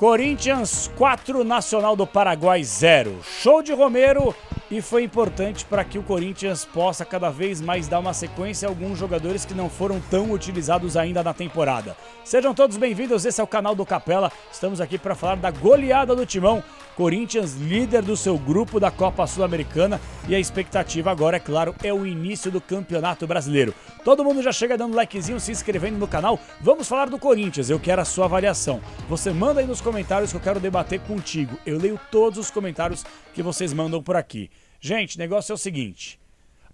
Corinthians 4, Nacional do Paraguai 0. Show de Romero e foi importante para que o Corinthians possa cada vez mais dar uma sequência a alguns jogadores que não foram tão utilizados ainda na temporada. Sejam todos bem-vindos, esse é o canal do Capela. Estamos aqui para falar da goleada do Timão. Corinthians líder do seu grupo da Copa Sul-Americana e a expectativa agora, é claro, é o início do Campeonato Brasileiro. Todo mundo já chega dando likezinho, se inscrevendo no canal. Vamos falar do Corinthians, eu quero a sua avaliação. Você manda aí nos comentários que eu quero debater contigo. Eu leio todos os comentários que vocês mandam por aqui. Gente, o negócio é o seguinte.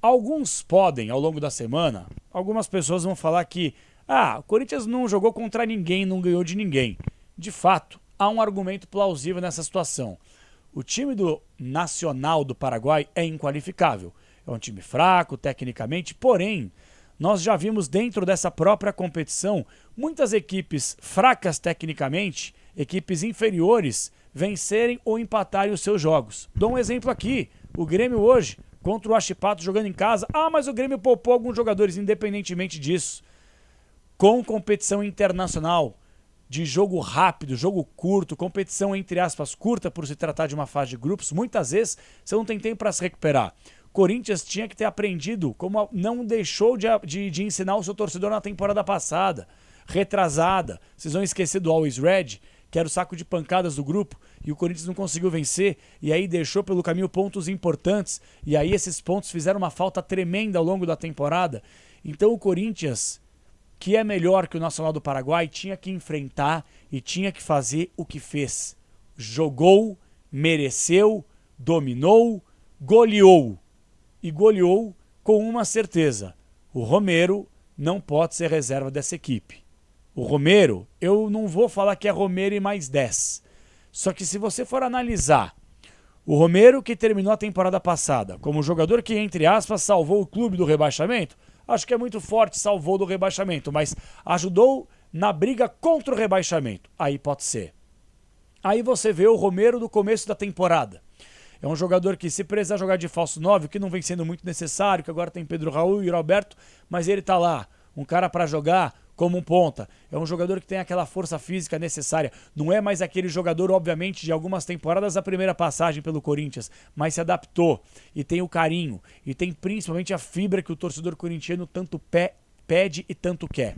Alguns podem, ao longo da semana, algumas pessoas vão falar que o Corinthians não jogou contra ninguém, não ganhou de ninguém. De fato, há um argumento plausível nessa situação. O time do Nacional do Paraguai é inqualificável. É um time fraco, tecnicamente, porém, nós já vimos dentro dessa própria competição muitas equipes fracas tecnicamente, equipes inferiores, vencerem ou empatarem os seus jogos. Dou um exemplo aqui. O Grêmio hoje, contra o Huachipato jogando em casa. Mas o Grêmio poupou alguns jogadores, independentemente disso. Com competição internacional, de jogo rápido, jogo curto, competição entre aspas curta por se tratar de uma fase de grupos, muitas vezes você não tem tempo para se recuperar. Corinthians tinha que ter aprendido como não deixou de ensinar o seu torcedor na temporada passada, retrasada. Vocês vão esquecer do Always Red, que era o saco de pancadas do grupo, e o Corinthians não conseguiu vencer, e aí deixou pelo caminho pontos importantes, e aí esses pontos fizeram uma falta tremenda ao longo da temporada. Então o Corinthians, que é melhor que o Nacional do Paraguai, tinha que enfrentar e tinha que fazer o que fez. Jogou, mereceu, dominou, goleou. E goleou com uma certeza. O Romero não pode ser reserva dessa equipe. O Romero, eu não vou falar que é Romero e mais 10. Só que se você for analisar o Romero que terminou a temporada passada como jogador que, entre aspas, salvou o clube do rebaixamento, acho que é muito forte, salvou do rebaixamento, mas ajudou na briga contra o rebaixamento. Aí pode ser. Aí você vê o Romero do começo da temporada. É um jogador que, se precisar jogar de falso 9, que não vem sendo muito necessário, que agora tem Pedro Raul e Roberto, mas ele tá lá. Um cara para jogar como um ponta. É um jogador que tem aquela força física necessária. Não é mais aquele jogador, obviamente, de algumas temporadas da primeira passagem pelo Corinthians, mas se adaptou e tem o carinho e tem principalmente a fibra que o torcedor corintiano tanto pede e tanto quer.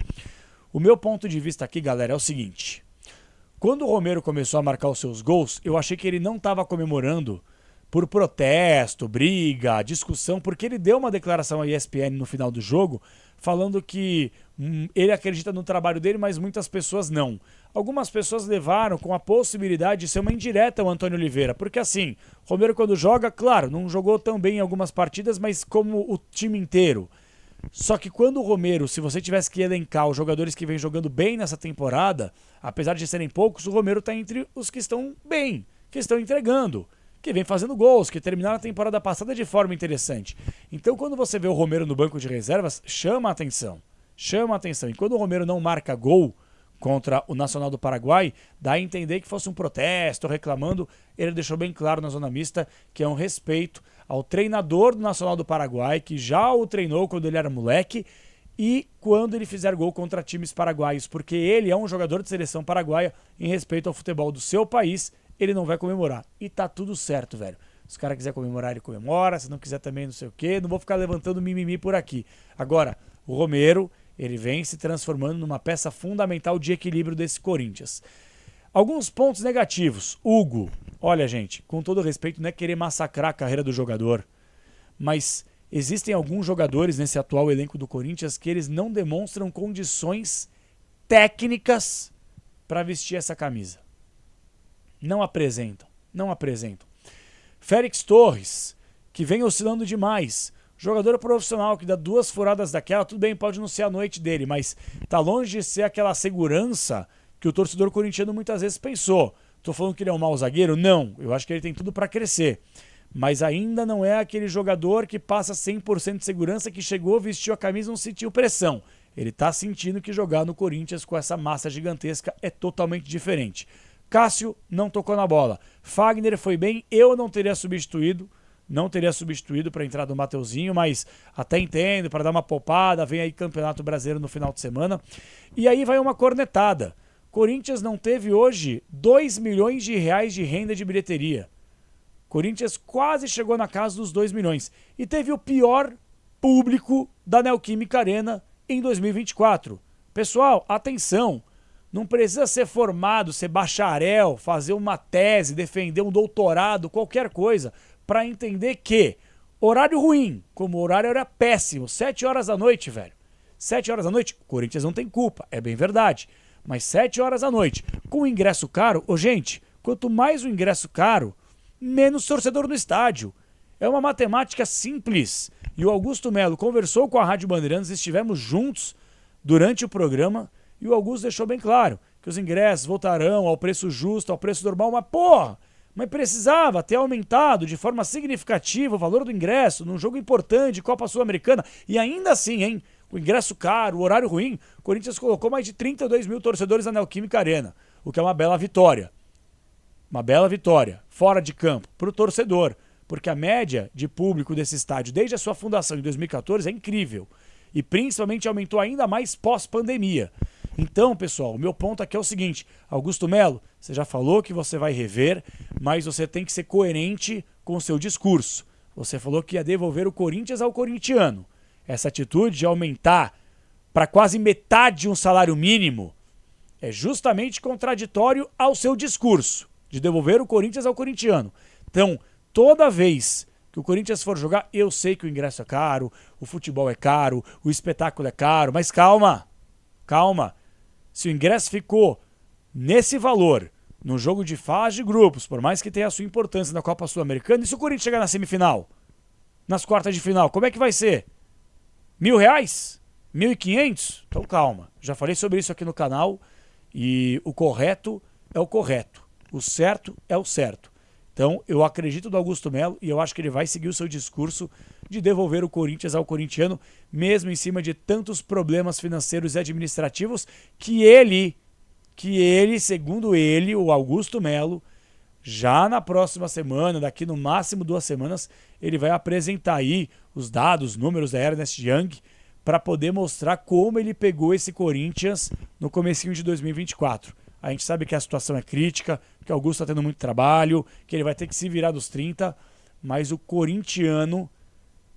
O meu ponto de vista aqui, galera, é o seguinte. Quando o Romero começou a marcar os seus gols, eu achei que ele não estava comemorando por protesto, briga, discussão, porque ele deu uma declaração à ESPN no final do jogo falando que ele acredita no trabalho dele, mas muitas pessoas não. Algumas pessoas levaram com a possibilidade de ser uma indireta ao Antônio Oliveira, porque assim, Romero quando joga, claro, não jogou tão bem em algumas partidas, mas como o time inteiro. Só que quando o Romero, se você tivesse que elencar os jogadores que vem jogando bem nessa temporada, apesar de serem poucos, o Romero está entre os que estão bem, que estão entregando, que vem fazendo gols, que terminaram a temporada passada de forma interessante. Então, quando você vê o Romero no banco de reservas, chama a atenção. Chama a atenção. E quando o Romero não marca gol contra o Nacional do Paraguai, dá a entender que fosse um protesto, reclamando. Ele deixou bem claro na zona mista que é um respeito ao treinador do Nacional do Paraguai, que já o treinou quando ele era moleque, e quando ele fizer gol contra times paraguaios, porque ele é um jogador de seleção paraguaia em respeito ao futebol do seu país. Ele não vai comemorar. E tá tudo certo, velho. Se o cara quiser comemorar, ele comemora. Se não quiser também, não sei o quê. Não vou ficar levantando mimimi por aqui. Agora, o Romero, ele vem se transformando numa peça fundamental de equilíbrio desse Corinthians. Alguns pontos negativos. Hugo. Olha, gente, com todo respeito, não é querer massacrar a carreira do jogador, mas existem alguns jogadores nesse atual elenco do Corinthians que eles não demonstram condições técnicas para vestir essa camisa. Não apresentam. Félix Torres, que vem oscilando demais. Jogador profissional que dá 2 furadas daquela, tudo bem, pode não ser a noite dele, mas tá longe de ser aquela segurança que o torcedor corintiano muitas vezes pensou. Tô falando que ele é um mau zagueiro? Não, eu acho que ele tem tudo para crescer. Mas ainda não é aquele jogador que passa 100% de segurança, que chegou, vestiu a camisa e não sentiu pressão. Ele tá sentindo que jogar no Corinthians com essa massa gigantesca é totalmente diferente. Cássio não tocou na bola. Fagner foi bem, eu não teria substituído para a entrada do Mateuzinho, mas até entendo, para dar uma poupada, vem aí Campeonato Brasileiro no final de semana. E aí vai uma cornetada Corinthians não teve hoje 2 milhões de reais de renda de bilheteria. Corinthians quase chegou na casa dos 2 milhões. E teve o pior público da Neoquímica Arena em 2024. Pessoal, atenção. Não precisa ser formado, ser bacharel, fazer uma tese, defender um doutorado, qualquer coisa, para entender que horário ruim, como o horário era péssimo, 7 horas da noite, velho. 7 horas da noite, o Corinthians não tem culpa, é bem verdade. Mas 7 horas da noite, com o ingresso caro, gente, quanto mais o ingresso caro, menos torcedor no estádio. É uma matemática simples. E o Augusto Melo conversou com a Rádio Bandeirantes, estivemos juntos durante o programa, e o Augusto deixou bem claro que os ingressos voltarão ao preço justo, ao preço normal, mas precisava ter aumentado de forma significativa o valor do ingresso num jogo importante, Copa Sul-Americana, e ainda assim, hein, o ingresso caro, o horário ruim, o Corinthians colocou mais de 32 mil torcedores na Neoquímica Arena, o que é uma bela vitória. Uma bela vitória, fora de campo, para o torcedor, porque a média de público desse estádio desde a sua fundação em 2014 é incrível, e principalmente aumentou ainda mais pós-pandemia. Então, pessoal, o meu ponto aqui é o seguinte, Augusto Melo, você já falou que você vai rever, mas você tem que ser coerente com o seu discurso. Você falou que ia devolver o Corinthians ao corintiano. Essa atitude de aumentar para quase metade de um salário mínimo é justamente contraditório ao seu discurso, de devolver o Corinthians ao corintiano. Então, toda vez que o Corinthians for jogar, eu sei que o ingresso é caro, o futebol é caro, o espetáculo é caro, mas calma, calma. Se o ingresso ficou nesse valor no jogo de fase de grupos, por mais que tenha a sua importância na Copa Sul-Americana, e se o Corinthians chegar na semifinal, nas quartas de final, como é que vai ser? R$1.000? 1.500? Então calma, já falei sobre isso aqui no canal e o correto é o correto, o certo é o certo. Então eu acredito no Augusto Melo e eu acho que ele vai seguir o seu discurso de devolver o Corinthians ao corintiano, mesmo em cima de tantos problemas financeiros e administrativos que ele, segundo ele, o Augusto Melo, já na próxima semana, daqui no máximo 2 semanas, ele vai apresentar aí os dados, números da Ernest Young, para poder mostrar como ele pegou esse Corinthians no comecinho de 2024. A gente sabe que a situação é crítica, que o Augusto está tendo muito trabalho, que ele vai ter que se virar dos 30, mas o corintiano,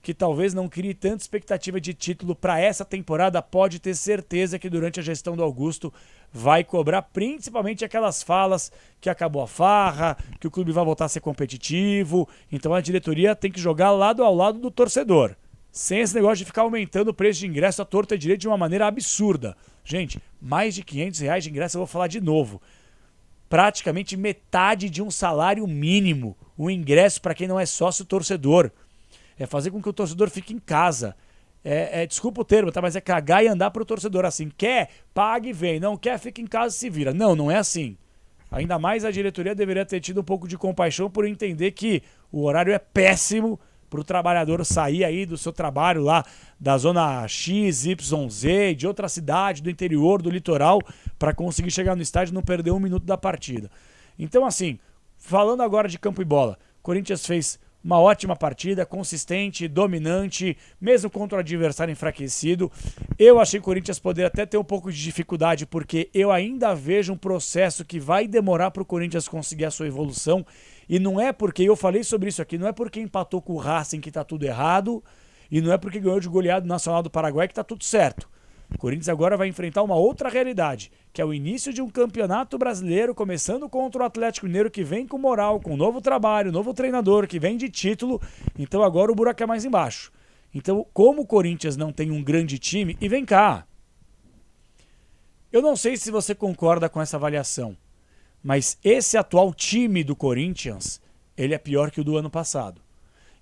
que talvez não crie tanta expectativa de título para essa temporada, pode ter certeza que durante a gestão do Augusto vai cobrar principalmente aquelas falas que acabou a farra, que o clube vai voltar a ser competitivo. Então a diretoria tem que jogar lado ao lado do torcedor, sem esse negócio de ficar aumentando o preço de ingresso à torta e direito de uma maneira absurda. Gente, mais de R$500 de ingresso, eu vou falar de novo. Praticamente metade de um salário mínimo, o ingresso para quem não é sócio torcedor. É fazer com que o torcedor fique em casa. Desculpa o termo, tá? Mas é cagar e andar pro torcedor assim. Quer, pague e vem. Não quer, fica em casa e se vira. Não, não é assim. Ainda mais a diretoria deveria ter tido um pouco de compaixão por entender que o horário é péssimo pro trabalhador sair aí do seu trabalho lá da zona X, Y, Z, de outra cidade, do interior, do litoral, para conseguir chegar no estádio e não perder 1 minuto da partida. Então, assim, falando agora de campo e bola, Corinthians fez uma ótima partida, consistente, dominante, mesmo contra o adversário enfraquecido. Eu achei que o Corinthians poderia até ter um pouco de dificuldade, porque eu ainda vejo um processo que vai demorar para o Corinthians conseguir a sua evolução. E não é porque, eu falei sobre isso aqui, não é porque empatou com o Racing que está tudo errado, e não é porque ganhou de goleado Nacional do Paraguai que está tudo certo. O Corinthians agora vai enfrentar uma outra realidade, que é o início de um campeonato brasileiro, começando contra o Atlético Mineiro, que vem com moral, com um novo trabalho, novo treinador, que vem de título. Então agora o buraco é mais embaixo. Então, como o Corinthians não tem um grande time, e vem cá, eu não sei se você concorda com essa avaliação, mas esse atual time do Corinthians, ele é pior que o do ano passado.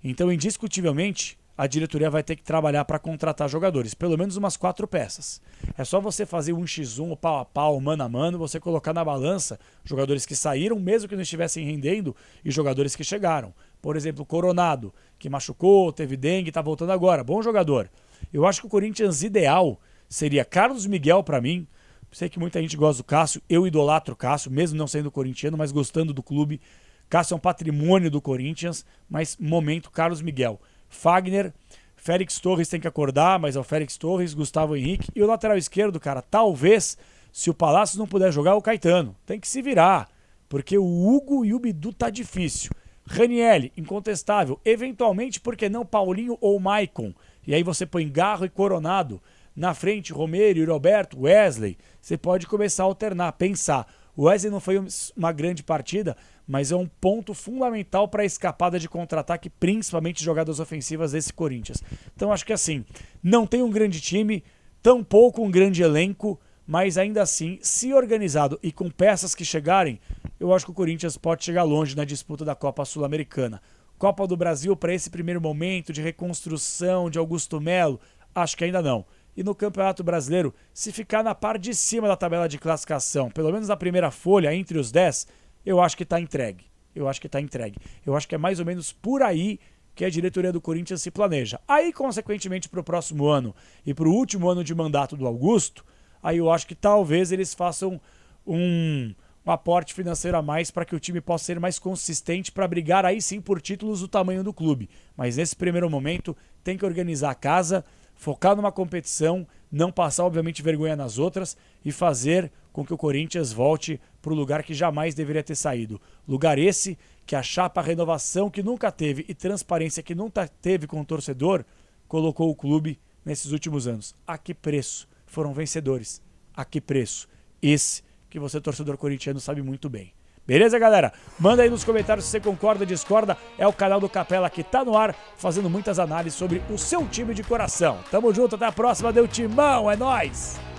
Então, indiscutivelmente, a diretoria vai ter que trabalhar para contratar jogadores, pelo menos umas 4 peças. É só você fazer um x1, o pau a pau, mano a mano, você colocar na balança jogadores que saíram, mesmo que não estivessem rendendo, e jogadores que chegaram. Por exemplo, o Coronado, que machucou, teve dengue, está voltando agora, bom jogador. Eu acho que o Corinthians ideal seria Carlos Miguel para mim. Sei que muita gente gosta do Cássio, eu idolatro o Cássio, mesmo não sendo corintiano, mas gostando do clube. Cássio é um patrimônio do Corinthians, mas momento Carlos Miguel. Fagner, Félix Torres tem que acordar, mas é o Félix Torres, Gustavo Henrique e o lateral esquerdo, cara, talvez Se o Palácio não puder jogar, o Caetano. Tem que se virar, porque o Hugo e o Bidu tá difícil. Ranieri, incontestável. Eventualmente, por que não Paulinho ou Maicon? E aí você põe Garro e Coronado. Na frente, Romero e Roberto, Wesley. Você pode começar a alternar, pensar. O Wesley não foi uma grande partida, mas é um ponto fundamental para a escapada de contra-ataque, principalmente jogadas ofensivas desse Corinthians. Então acho que assim, não tem um grande time, tampouco um grande elenco, mas ainda assim, se organizado e com peças que chegarem, eu acho que o Corinthians pode chegar longe na disputa da Copa Sul-Americana. Copa do Brasil para esse primeiro momento de reconstrução de Augusto Melo, acho que ainda não. E no Campeonato Brasileiro, se ficar na parte de cima da tabela de classificação, pelo menos na primeira folha, entre os 10, eu acho que está entregue. Eu acho que é mais ou menos por aí que a diretoria do Corinthians se planeja. Aí, consequentemente, para o próximo ano e para o último ano de mandato do Augusto, aí eu acho que talvez eles façam um aporte financeiro a mais para que o time possa ser mais consistente para brigar aí sim por títulos do tamanho do clube. Mas nesse primeiro momento tem que organizar a casa, focar numa competição, não passar obviamente vergonha nas outras e fazer com que o Corinthians volte para o lugar que jamais deveria ter saído. Lugar esse que a chapa renovação que nunca teve e transparência que nunca teve com o torcedor colocou o clube nesses últimos anos. A que preço foram vencedores? A que preço? Esse que você, torcedor corintiano, sabe muito bem. Beleza, galera? Manda aí nos comentários se você concorda ou discorda. É o canal do Capela que tá no ar, fazendo muitas análises sobre o seu time de coração. Tamo junto, até a próxima. Deu timão, é nóis!